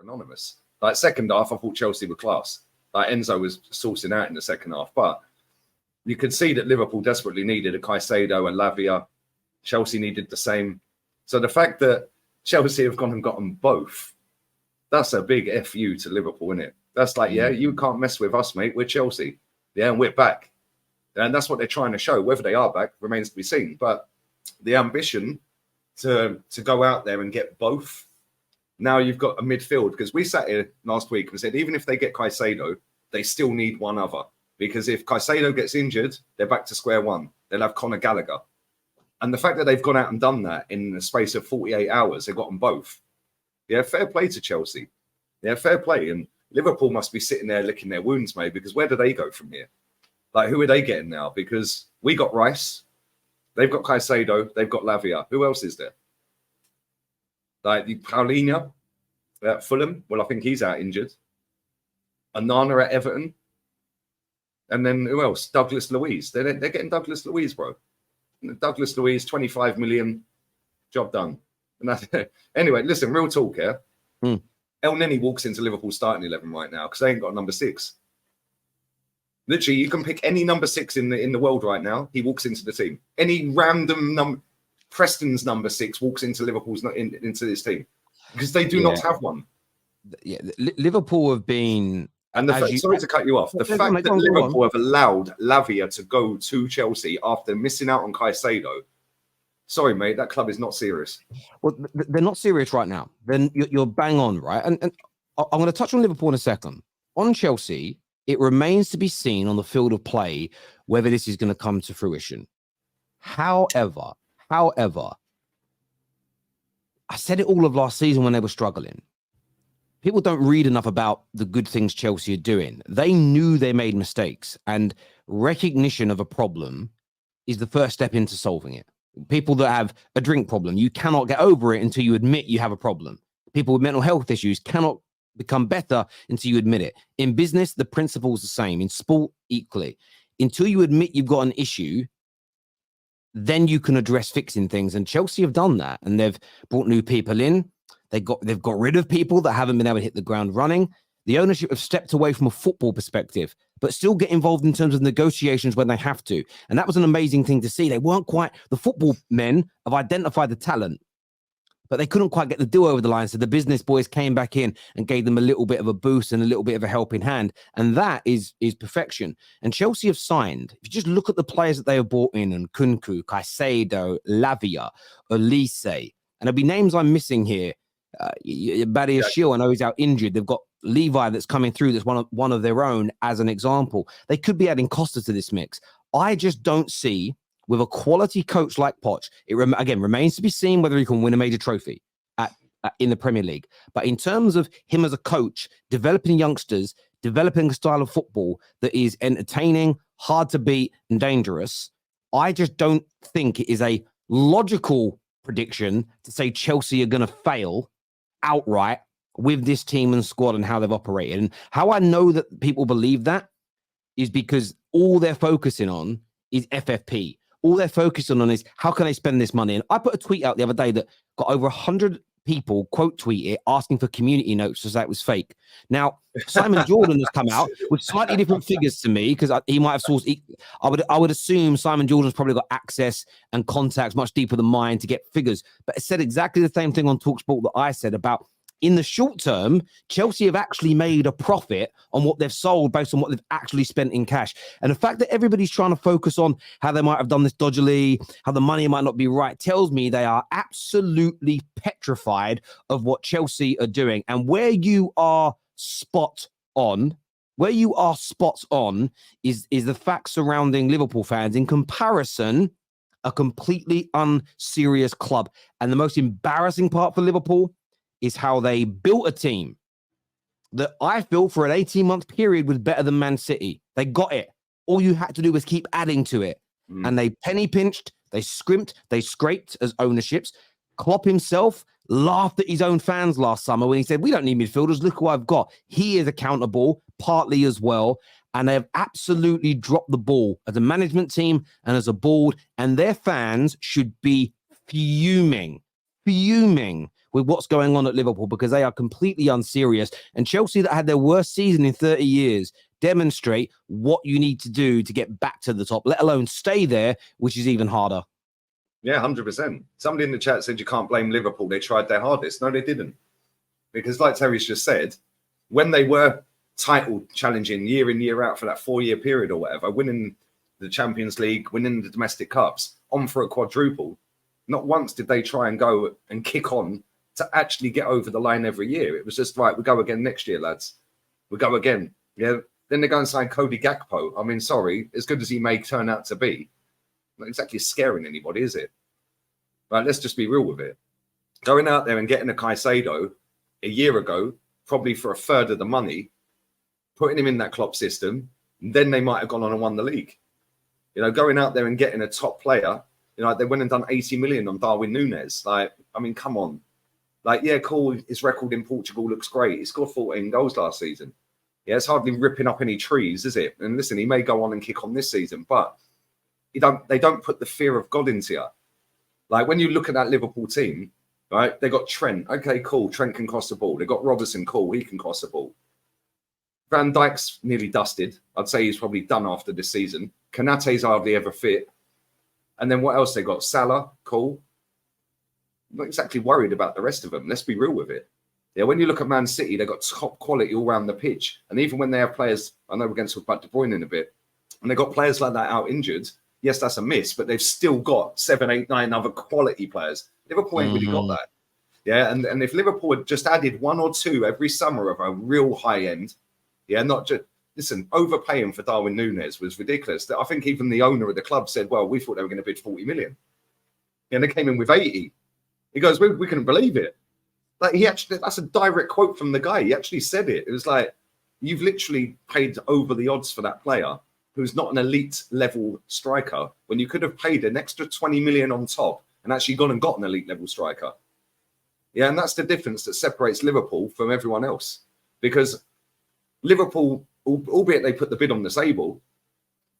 anonymous. Like second half, I thought Chelsea were class. Like Enzo was sourcing out in the second half, but you could see that Liverpool desperately needed a Caicedo and Lavia. Chelsea needed the same. So the fact that Chelsea have gone and got them both, that's a big FU to Liverpool, isn't it? That's like, yeah, you can't mess with us, mate. We're Chelsea. Yeah, and we're back. And that's what they're trying to show. Whether they are back remains to be seen. But the ambition to go out there and get both, now you've got a midfield. Because we sat here last week and said, even if they get Caicedo, they still need one other. Because if Caicedo gets injured, they're back to square one. They'll have Conor Gallagher. And the fact that they've gone out and done that in the space of 48 hours, they've got them both. Yeah, fair play to Chelsea. Yeah, fair play. And Liverpool must be sitting there licking their wounds, mate, because where do they go from here? Like, who are they getting now? Because we got Rice, they've got Caicedo, they've got Lavia. Who else is there? Like, Paulinho at Fulham. Well, I think he's out injured. Onana at Everton. And then who else? Douglas Luiz. They're getting Douglas Luiz, bro. Douglas Luiz, 25 million, job done. And that's it. Anyway, listen, real talk here. El Neni walks into Liverpool starting 11 right now because they ain't got number 6. Literally, you can pick any number 6 in the world right now. He walks into the team. Any random number, Preston's number 6 walks into Liverpool's into this team because they do not have one. Yeah, Liverpool have been. And sorry to cut you off. The fact that Liverpool have allowed Lavia to go to Chelsea after missing out on Caicedo. Sorry, mate, that club is not serious. Well, they're not serious right now. Then you're bang on, right? And I'm going to touch on Liverpool in a second. On Chelsea, it remains to be seen on the field of play whether this is going to come to fruition. However, I said it all of last season when they were struggling. People don't read enough about the good things Chelsea are doing. They knew they made mistakes, and recognition of a problem is the first step into solving it. People that have a drink problem, you cannot get over it until you admit you have a problem. People with mental health issues cannot become better until you admit it. In business, the principle is the same. In sport, equally. Until you admit you've got an issue, then you can address fixing things. And Chelsea have done that, and they've brought new people in. They've got rid of people that haven't been able to hit the ground running. The ownership have stepped away from a football perspective, but still get involved in terms of negotiations when they have to. And that was an amazing thing to see. They weren't quite, the football men have identified the talent, but they couldn't quite get the deal over the line. So the business boys came back in and gave them a little bit of a boost and a little bit of a helping hand. And that is perfection. And Chelsea have signed, if you just look at the players that they have brought in, and Kunku, Caicedo, Lavia, Olise, and there'll be names I'm missing here. Badia Shield, I know he's out injured. They've got Levi that's coming through that's one of their own as an example. They could be adding Costa to this mix. I just don't see, with a quality coach like Poch, it remains to be seen whether he can win a major trophy in the Premier League. But in terms of him as a coach, developing youngsters, developing a style of football that is entertaining, hard to beat, and dangerous, I just don't think it is a logical prediction to say Chelsea are going to fail outright with this team and squad and how they've operated. And how I know that people believe that is because all they're focusing on is FFP. All they're focusing on is how can they spend this money. And I put a tweet out the other day that got over 100 people quote tweet it asking for community notes to say it was fake. Now, Simon Jordan has come out with slightly different figures to me because he might have sourced. I would assume Simon Jordan's probably got access and contacts much deeper than mine to get figures. But it said exactly the same thing on TalkSport that I said about in the short term, Chelsea have actually made a profit on what they've sold based on what they've actually spent in cash. And the fact that everybody's trying to focus on how they might have done this dodgily, how the money might not be right, tells me they are absolutely petrified of what Chelsea are doing. And where you are spot on is the fact surrounding Liverpool fans in comparison, a completely unserious club. And the most embarrassing part for Liverpool is how they built a team that I feel for an 18-month period was better than Man City. They got it. All you had to do was keep adding to it. And they penny pinched, they scrimped, they scraped as ownerships. Klopp himself laughed at his own fans last summer when he said, we don't need midfielders. Look who I've got. He is accountable, partly as well. And they have absolutely dropped the ball as a management team and as a board. And their fans should be fuming with what's going on at Liverpool because they are completely unserious. And Chelsea, that had their worst season in 30 years, demonstrate what you need to do to get back to the top, let alone stay there, which is even harder. Yeah, 100%. Somebody in the chat said you can't blame Liverpool. They tried their hardest. No, they didn't. Because like Terry's just said, when they were title challenging year in, year out for that 4-year period or whatever, winning the Champions League, winning the domestic cups, on for a quadruple, not once did they try and go and kick on to actually get over the line every year. It was just, right, we go again next year, lads. We go again. Yeah. Then they go and sign Cody Gakpo. I mean, sorry, as good as he may turn out to be, not exactly scaring anybody, is it? Right, let's just be real with it. Going out there and getting a Caicedo a year ago, probably for a third of the money, putting him in that Klopp system, then they might have gone on and won the league. You know, going out there and getting a top player, you know, they went and done 80 million on Darwin Núñez. Like, I mean, come on. Like, yeah, cool, his record in Portugal looks great. He scored 14 goals last season. Yeah, it's hardly ripping up any trees, is it? And listen, he may go on and kick on this season, but they don't put the fear of God into you. Like, when you look at that Liverpool team, right, they got Trent. Okay, cool, Trent can cross the ball. They got Robertson, cool, he can cross the ball. Van Dijk's nearly dusted. I'd say he's probably done after this season. Konate's hardly ever fit. And then what else they got? Salah, cool. I'm not exactly worried about the rest of them. Let's be real with it. Yeah, when you look at Man City, they've got top quality all around the pitch. And even when they have players, I know we're going to talk about De Bruyne in a bit, and they've got players like that out injured, yes, that's a miss, but they've still got 7, 8, 9 other quality players. Liverpool ain't really got that. Yeah, and if Liverpool had just added 1 or 2 every summer of a real high end, yeah, not just, listen, overpaying for Darwin Núñez was ridiculous. I think even the owner of the club said, well, we thought they were going to bid 40 million. And they came in with 80. He goes, we couldn't believe it. Like, he actually, that's a direct quote from the guy. He actually said it. It was like, you've literally paid over the odds for that player who's not an elite level striker when you could have paid an extra 20 million on top and actually gone and got an elite level striker. Yeah, and that's the difference that separates Liverpool from everyone else. Because Liverpool, albeit they put the bid on the table,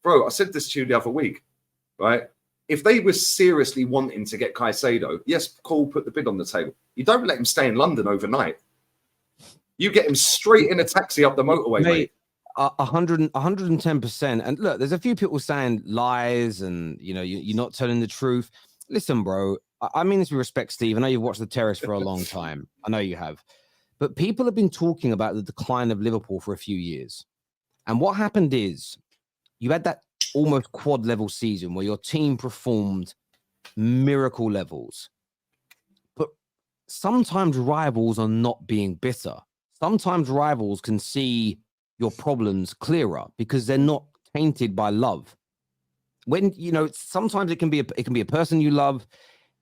bro, I said this to you the other week, right? If they were seriously wanting to get Caicedo, yes, cool, put the bid on the table. You don't let him stay in London overnight. You get him straight in a taxi up the motorway, mate. 110%. And look, there's a few people saying lies and, you know, you're not telling the truth. Listen, bro, I mean this with respect, Steve. I know you've watched the Terrace for a long time. I know you have. But people have been talking about the decline of Liverpool for a few years. And what happened is you had that almost quad level season where your team performed miracle levels. But sometimes rivals are not being bitter. Sometimes rivals can see your problems clearer because they're not tainted by love. When, you know, sometimes it can be a person you love,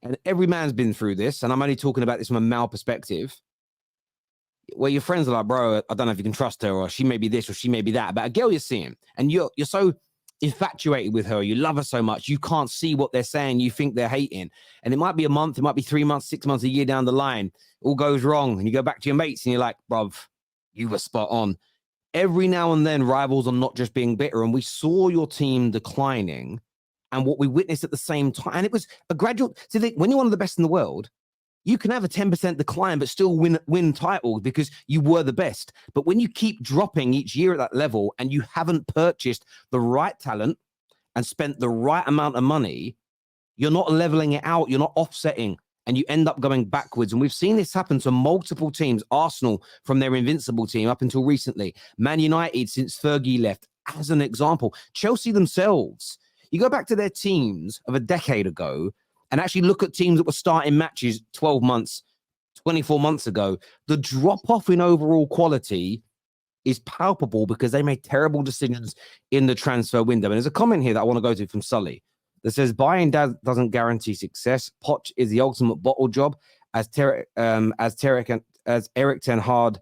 and every man's been through this, and I'm only talking about this from a male perspective, where your friends are like, bro, I don't know if you can trust her, or she may be this or she may be that. But a girl you're seeing, and you're so infatuated with her, you love her so much, you can't see what they're saying, you think they're hating. And it might be a month, it might be 3 months, 6 months, a year down the line, all goes wrong, and you go back to your mates and you're like, bruv, you were spot on. Every now and then, rivals are not just being bitter, and we saw your team declining, and what we witnessed at the same time, and it was a gradual. So when you're one of the best in the world, you can have a 10% decline, but still win titles because you were the best. But when you keep dropping each year at that level and you haven't purchased the right talent and spent the right amount of money, you're not leveling it out. You're not offsetting, and you end up going backwards. And we've seen this happen to multiple teams. Arsenal from their invincible team up until recently. Man United since Fergie left, as an example. Chelsea themselves. You go back to their teams of a decade ago and actually look at teams that were starting matches 12 months, 24 months ago. The drop-off in overall quality is palpable because they made terrible decisions in the transfer window. And there's a comment here that I want to go to from Sully that says, buying doesn't guarantee success. Poch is the ultimate bottle job. As Eric Ten Hag,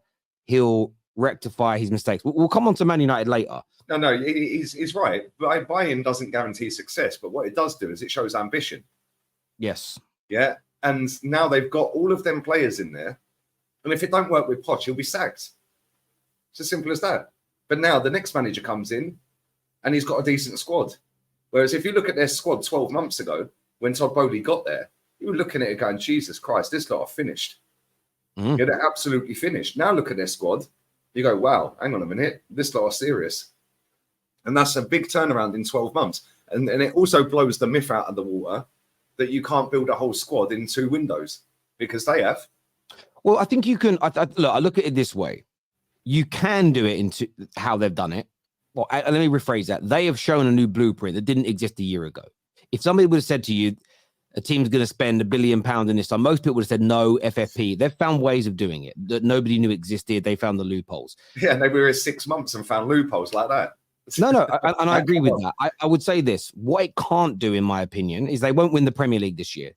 he'll rectify his mistakes. We'll come on to Man United later. No, he's right. Buy-in doesn't guarantee success, but what it does do is it shows ambition. Yes. Yeah. And now they've got all of them players in there. And if it don't work with Poch, he'll be sacked. It's as simple as that. But now the next manager comes in and he's got a decent squad. Whereas if you look at their squad 12 months ago, when Todd Bowley got there, you were looking at it going, Jesus Christ, this lot are finished. Mm. Yeah, they're absolutely finished. Now look at their squad. You go, wow, hang on a minute. This lot are serious. And that's a big turnaround in 12 months. And it also blows the myth out of the water that you can't build a whole squad in 2 windows, because they have. Well, I think you can. I look at it this way. You can do it into how they've done it. Well, let me rephrase that. They have shown a new blueprint that didn't exist a year ago. If somebody would have said to you, a team's going to spend £1 billion in this time, most people would have said no, FFP. They've found ways of doing it that nobody knew existed. They found the loopholes. Yeah, and they were here 6 months and found loopholes like that. No, and I agree with that. I would say this. What it can't do, in my opinion, is they won't win the Premier League this year,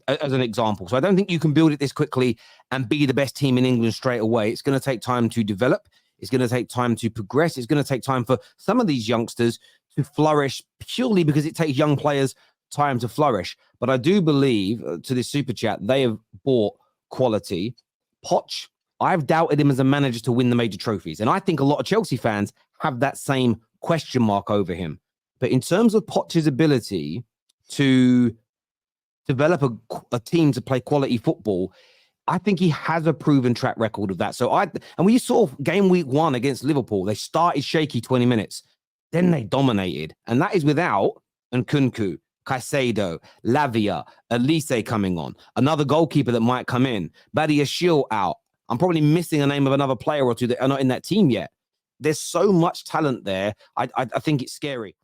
as an example. So I don't think you can build it this quickly and be the best team in England straight away. It's going to take time to develop. It's going to take time to progress. It's going to take time for some of these youngsters to flourish, purely because it takes young players time to flourish. But I do believe, to this super chat, they have bought quality. Poch, I've doubted him as a manager to win the major trophies. And I think a lot of Chelsea fans have that same question mark over him. But in terms of Poch's ability to develop a team to play quality football, I think he has a proven track record of that. So and we saw game week 1 against Liverpool, they started shaky 20 minutes. Then they dominated. And that is without Nkunku, Caicedo, Lavia, Elise coming on. Another goalkeeper that might come in. Badiashile out. I'm probably missing a name of another player or two that are not in that team yet. There's so much talent there. I think it's scary.